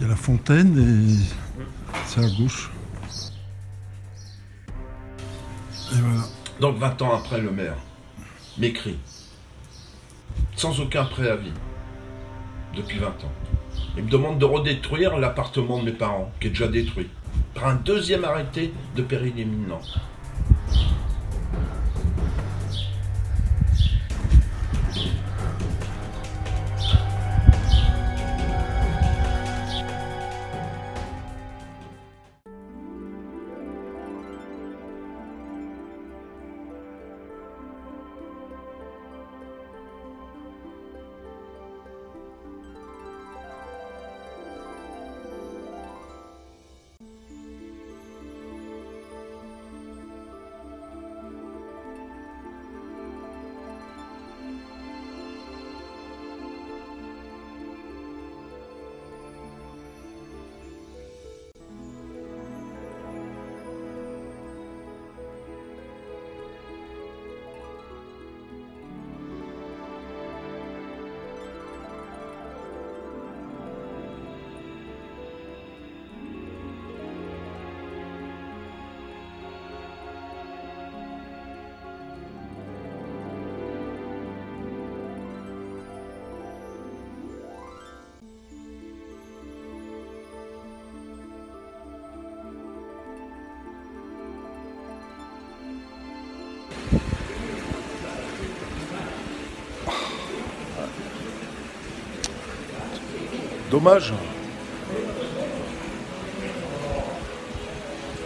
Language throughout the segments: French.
Il y a la fontaine et c'est à gauche. Et voilà. Donc 20 ans après, le maire m'écrit, sans aucun préavis, depuis 20 ans. Il me demande de redétruire l'appartement de mes parents, qui est déjà détruit, par un deuxième arrêté de péril imminent. Dommage.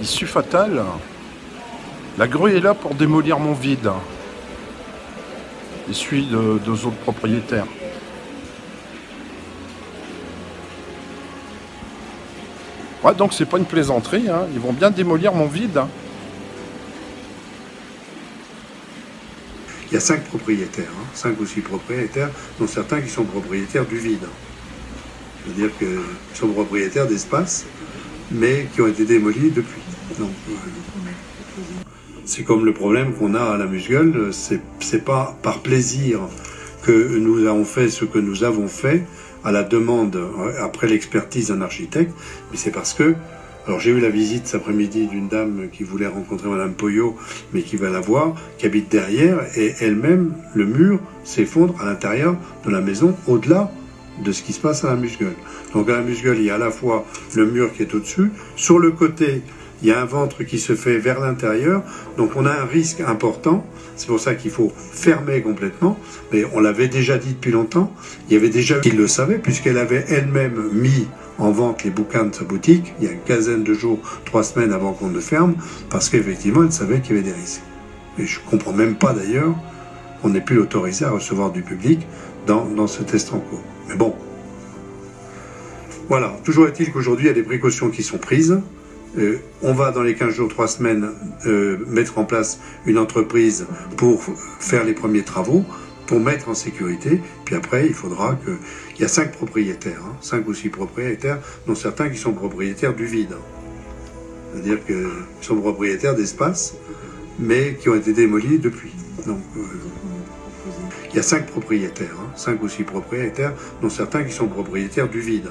Issue fatale. La grue est là pour démolir mon vide. Et celui de deux autres propriétaires. Ouais, donc c'est pas une plaisanterie, hein. Ils vont bien démolir mon vide. Hein. Il y a 5 propriétaires, 5 ou 6 propriétaires, dont certains qui sont propriétaires du vide. C'est-à-dire qu'ils sont propriétaires d'espaces, mais qui ont été démolis depuis. Donc, c'est comme le problème qu'on a à la Musgueule, c'est pas par plaisir que nous avons fait ce que nous avons fait, à la demande, après l'expertise d'un architecte, mais c'est parce que, alors j'ai eu la visite cet après-midi d'une dame qui voulait rencontrer Madame Poyot, mais qui va la voir, qui habite derrière, et elle-même, le mur s'effondre à l'intérieur de la maison, au-delà de ce qui se passe à la Musgueule. Donc à la Musgueule, il y a à la fois le mur qui est au-dessus, sur le côté, il y a un ventre qui se fait vers l'intérieur, donc on a un risque important, c'est pour ça qu'il faut fermer complètement, mais on l'avait déjà dit depuis longtemps, il y avait déjà qui le savait, puisqu'elle avait elle-même mis en vente les bouquins de sa boutique, il y a une quinzaine de jours, 3 semaines avant qu'on ne ferme, parce qu'effectivement elle savait qu'il y avait des risques. Et je ne comprends même pas d'ailleurs qu'on ait pu l'autoriser à recevoir du public dans ce test en cours. Mais bon, voilà, toujours est-il qu'aujourd'hui il y a des précautions qui sont prises. On va dans les 15 jours, 3 semaines mettre en place une entreprise pour faire les premiers travaux, pour mettre en sécurité, puis après il faudra que... Il y a 5 propriétaires, 5 ou 6 propriétaires, dont certains qui sont propriétaires du vide. C'est-à-dire qu'ils sont propriétaires d'espaces, mais qui ont été démolis depuis. Donc, il y a 5 propriétaires, 5 ou 6 propriétaires, dont certains qui sont propriétaires du vide.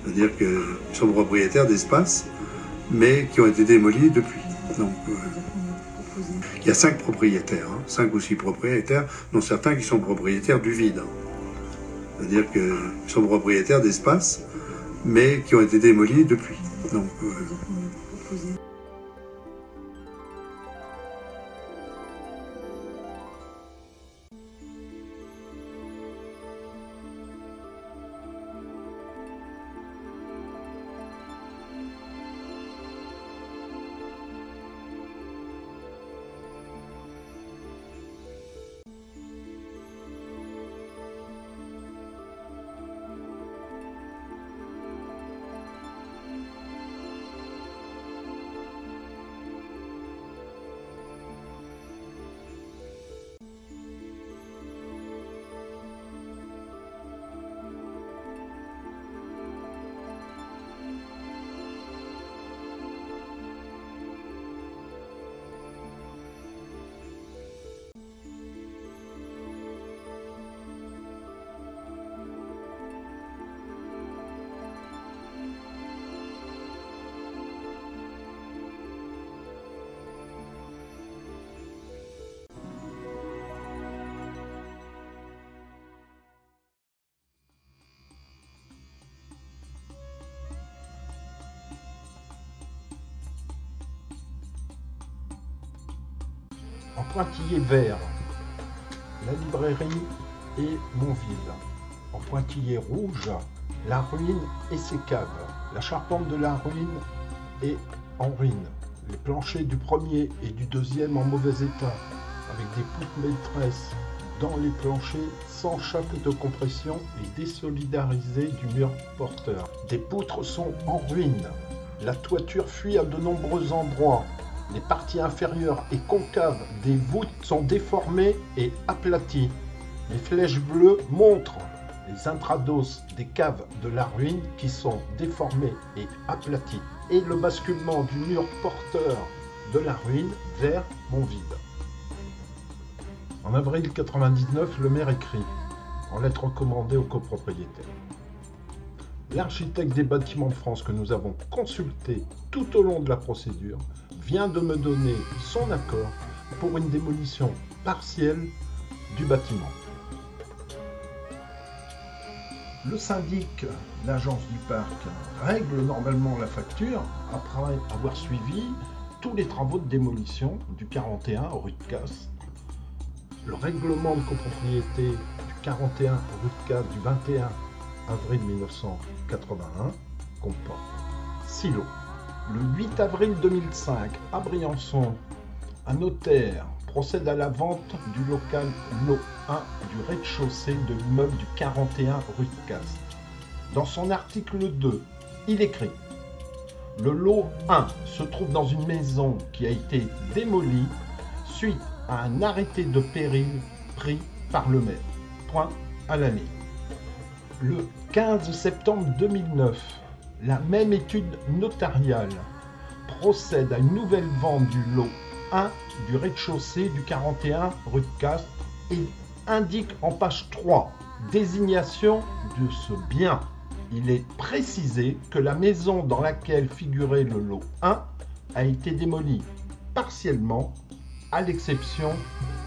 C'est-à-dire qu'ils sont propriétaires d'espaces, mais qui ont été démolis depuis. Donc, il y a 5 propriétaires, 5 ou 6 propriétaires, dont certains qui sont propriétaires du vide. C'est-à-dire qu'ils sont propriétaires d'espaces, mais qui ont été démolis depuis. Donc, En pointillé vert, la librairie et Montville. En pointillé rouge, la ruine et ses caves. La charpente de la ruine est en ruine. Les planchers du premier et du deuxième en mauvais état, avec des poutres maîtresses dans les planchers sans chape de compression et désolidarisées du mur porteur. Des poutres sont en ruine. La toiture fuit à de nombreux endroits. Les parties inférieures et concaves des voûtes sont déformées et aplaties. Les flèches bleues montrent les intrados des caves de la ruine qui sont déformées et aplaties. Et le basculement du mur porteur de la ruine vers Montville. En avril 1999, le maire écrit, en lettre recommandée aux copropriétaires. L'architecte des bâtiments de France que nous avons consulté tout au long de la procédure vient de me donner son accord pour une démolition partielle du bâtiment. Le syndic, l'agence du parc, règle normalement la facture après avoir suivi tous les travaux de démolition du 41 rue de Casse. Le règlement de copropriété du 41 rue de Casse du 21 avril 1981 comporte 6 lots. Le 8 avril 2005, à Briançon, un notaire procède à la vente du local lot 1 du rez-de-chaussée de l'immeuble du 41 rue de Casse. Dans son article 2, il écrit « Le lot 1 se trouve dans une maison qui a été démolie suite à un arrêté de péril pris par le maire. » Point à la ligne. Le 15 septembre 2009, la même étude notariale procède à une nouvelle vente du lot 1 du rez-de-chaussée du 41 rue de Casse et indique en page 3 désignation de ce bien. Il est précisé que la maison dans laquelle figurait le lot 1 a été démolie partiellement à l'exception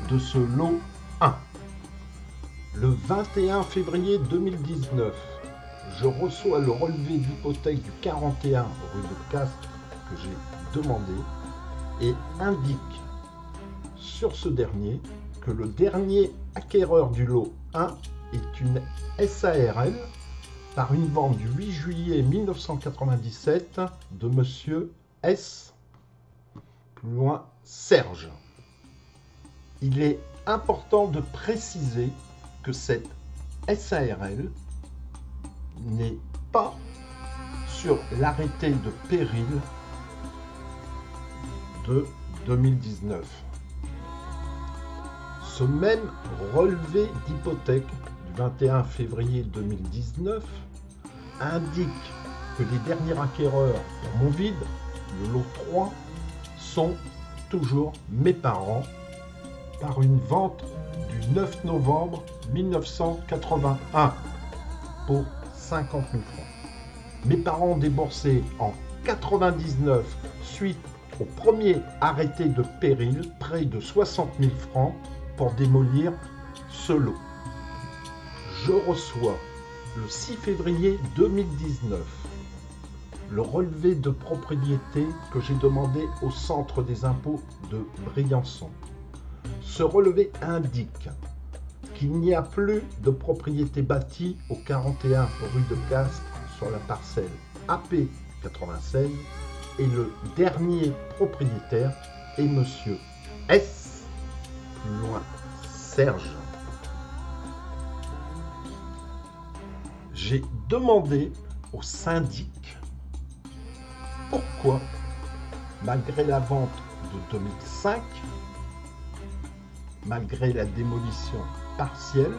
de ce lot 1. Le 21 février 2019, je reçois le relevé d'hypothèque du 41 rue de Casse que j'ai demandé et indique sur ce dernier que le dernier acquéreur du lot 1 est une SARL par une vente du 8 juillet 1997 de monsieur S. Plus loin, Serge. Il est important de préciser que cette SARL n'est pas sur l'arrêté de péril de 2019. Ce même relevé d'hypothèque du 21 février 2019 indique que les derniers acquéreurs pour Montville, le lot 3, sont toujours mes parents par une vente du 9 novembre 1981 pour 50 000 francs. Mes parents ont déboursé en 99 suite au premier arrêté de péril près de 60 000 francs pour démolir ce lot. Je reçois le 6 février 2019 le relevé de propriété que j'ai demandé au centre des impôts de Briançon. Ce relevé indique qu'il n'y a plus de propriété bâtie au 41 rue de Castres sur la parcelle AP 96 et le dernier propriétaire est monsieur S. Plus loin, Serge. J'ai demandé au syndic pourquoi, malgré la vente de 2005, malgré la démolition partielle,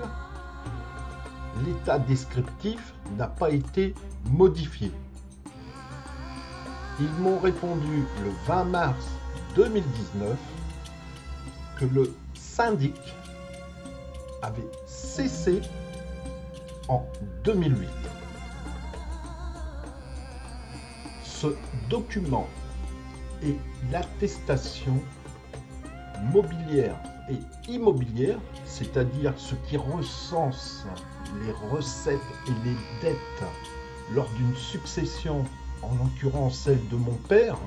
l'état descriptif n'a pas été modifié. Ils m'ont répondu le 20 mars 2019 que le syndic avait cessé en 2008. Ce document est l'attestation mobilière et immobilière, c'est-à-dire ce qui recense les recettes et les dettes lors d'une succession, en l'occurrence celle de mon père,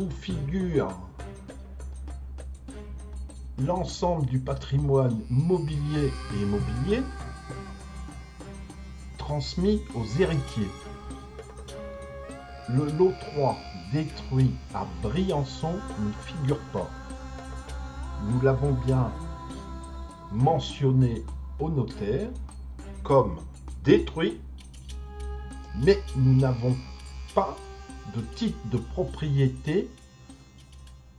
où figure l'ensemble du patrimoine mobilier et immobilier transmis aux héritiers. Le lot 3 détruit à Briançon n'y figure pas. Nous l'avons bien mentionné au notaire comme détruit, mais nous n'avons pas de titre de propriété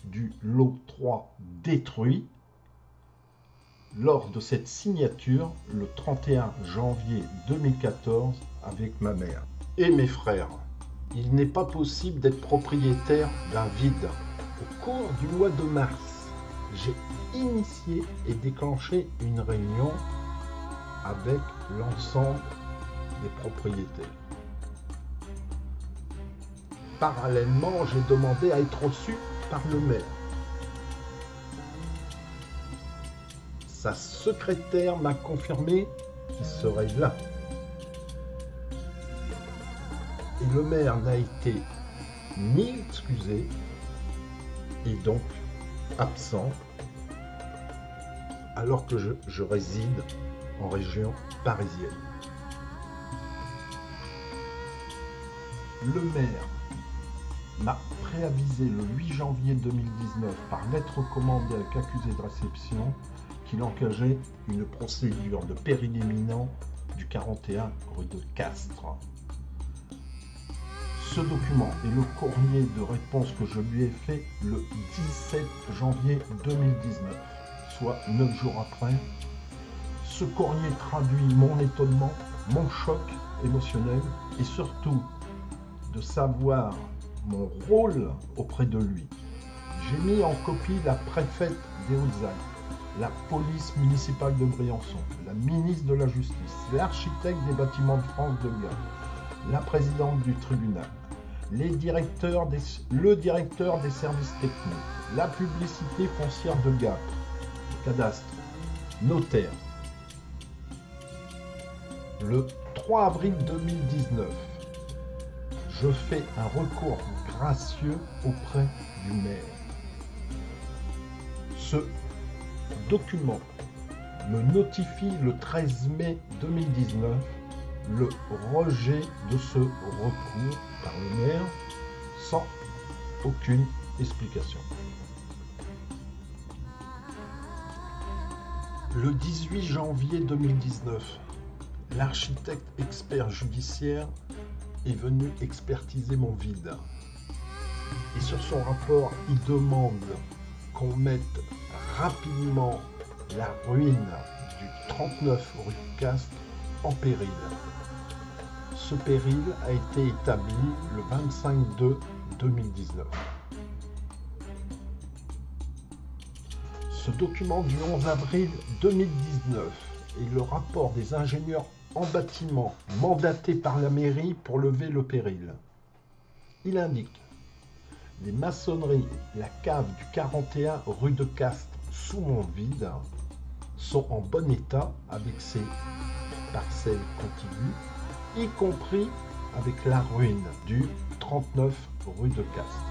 du lot 3 détruit lors de cette signature le 31 janvier 2014 avec ma mère et mes frères. Il n'est pas possible d'être propriétaire d'un vide. Au cours du mois de mars, j'ai initié et déclenché une réunion avec l'ensemble des propriétaires. Parallèlement, j'ai demandé à être reçu par le maire. Sa secrétaire m'a confirmé qu'il serait là. Et le maire n'a été ni excusé et donc absent, alors que je réside en région parisienne. Le maire m'a préavisé le 8 janvier 2019 par lettre recommandée avec accusé de réception qu'il engageait une procédure de péril imminent du 41 rue de Castres. Ce document est le courrier de réponse que je lui ai fait le 17 janvier 2019, soit 9 jours après. Ce courrier traduit mon étonnement, mon choc émotionnel et surtout de savoir mon rôle auprès de lui. J'ai mis en copie la préfète des Hautes-Alpes, la police municipale de Briançon, la ministre de la Justice, l'architecte des bâtiments de France de Gap, la présidente du tribunal, le directeur des services techniques, la publicité foncière de Gap, le cadastre, notaire. Le 3 avril 2019, je fais un recours gracieux auprès du maire. Ce document me notifie le 13 mai 2019 le rejet de ce recours par le maire sans aucune explication. Le 18 janvier 2019, l'architecte expert judiciaire est venu expertiser mon vide. Et sur son rapport, il demande qu'on mette rapidement la ruine du 39 rue de Castres en péril. Ce péril a été établi le 25/2/2019. Ce document du 11 avril 2019 est le rapport des ingénieurs en bâtiment mandatés par la mairie pour lever le péril. Il indique les maçonneries, la cave du 41 rue de Castres sous mon vide sont en bon état avec ses parcelles contiguës, y compris avec la ruine du 39 rue de Castres.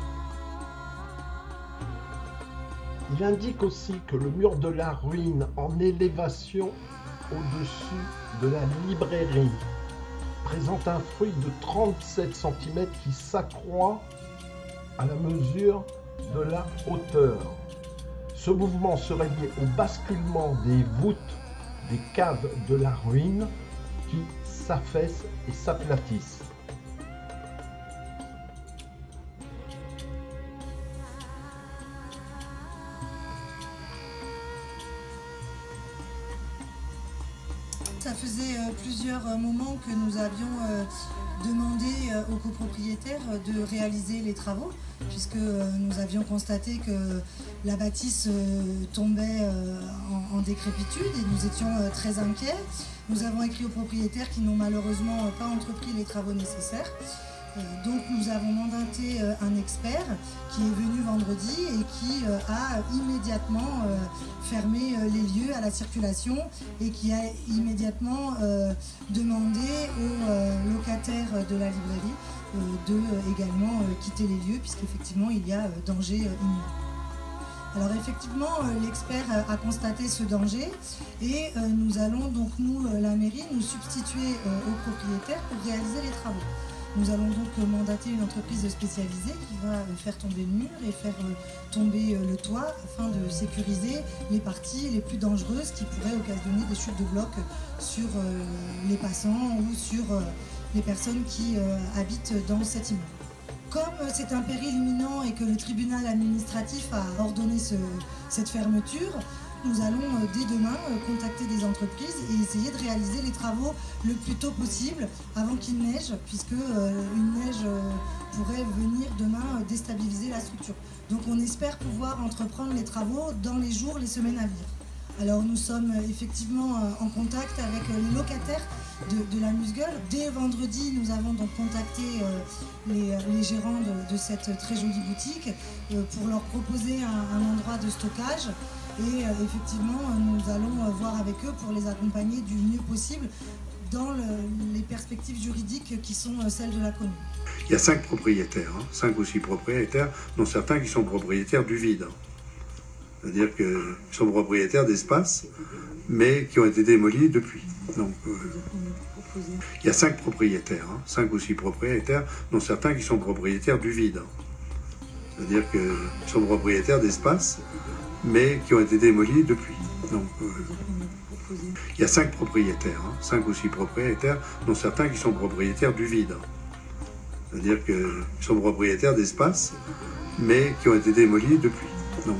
Il indique aussi que le mur de la ruine en élévation au-dessus de la librairie présente un fruit de 37 cm qui s'accroît à la mesure de la hauteur. Ce mouvement serait lié au basculement des voûtes des caves de la ruine qui s'affaissent et s'aplatissent. Ça faisait plusieurs moments que nous avions demandé aux copropriétaires de réaliser les travaux, puisque nous avions constaté que la bâtisse tombait en décrépitude et nous étions très inquiets. Nous avons écrit aux propriétaires qui n'ont malheureusement pas entrepris les travaux nécessaires. Donc nous avons mandaté un expert qui est venu vendredi et qui a immédiatement fermé les lieux à la circulation et qui a immédiatement demandé aux locataires de la librairie de également quitter les lieux puisqu'effectivement il y a danger imminent. Alors effectivement, l'expert a constaté ce danger et nous allons donc, nous, la mairie, nous substituer aux propriétaires pour réaliser les travaux. Nous allons donc mandater une entreprise spécialisée qui va faire tomber le mur et faire tomber le toit afin de sécuriser les parties les plus dangereuses qui pourraient occasionner des chutes de blocs sur les passants ou sur les personnes qui habitent dans cet immeuble. Comme c'est un péril imminent et que le tribunal administratif a ordonné cette fermeture, nous allons dès demain contacter des entreprises et essayer de réaliser les travaux le plus tôt possible avant qu'il neige, puisque une neige pourrait venir demain déstabiliser la structure. Donc on espère pouvoir entreprendre les travaux dans les jours, les semaines à venir. Alors nous sommes effectivement en contact avec les locataires de la Musgueule. Dès vendredi, nous avons donc contacté les gérants de cette très jolie boutique pour leur proposer un endroit de stockage. Et effectivement, nous allons voir avec eux pour les accompagner du mieux possible dans les perspectives juridiques qui sont celles de la commune. Il y a 5 propriétaires, 5 ou 6 propriétaires, dont certains qui sont propriétaires du vide. C'est-à-dire qu'ils sont propriétaires d'espaces, mais qui ont été démolis depuis. Donc, il y a 5 propriétaires, 5 ou 6 propriétaires, dont certains qui sont propriétaires du vide. C'est-à-dire qu'ils sont propriétaires d'espaces, mais qui ont été démolis depuis. Donc, il y a 5 propriétaires, 5 ou 6 propriétaires, dont certains qui sont propriétaires du vide. C'est-à-dire qu'ils sont propriétaires d'espaces, mais qui ont été démolis depuis. Donc,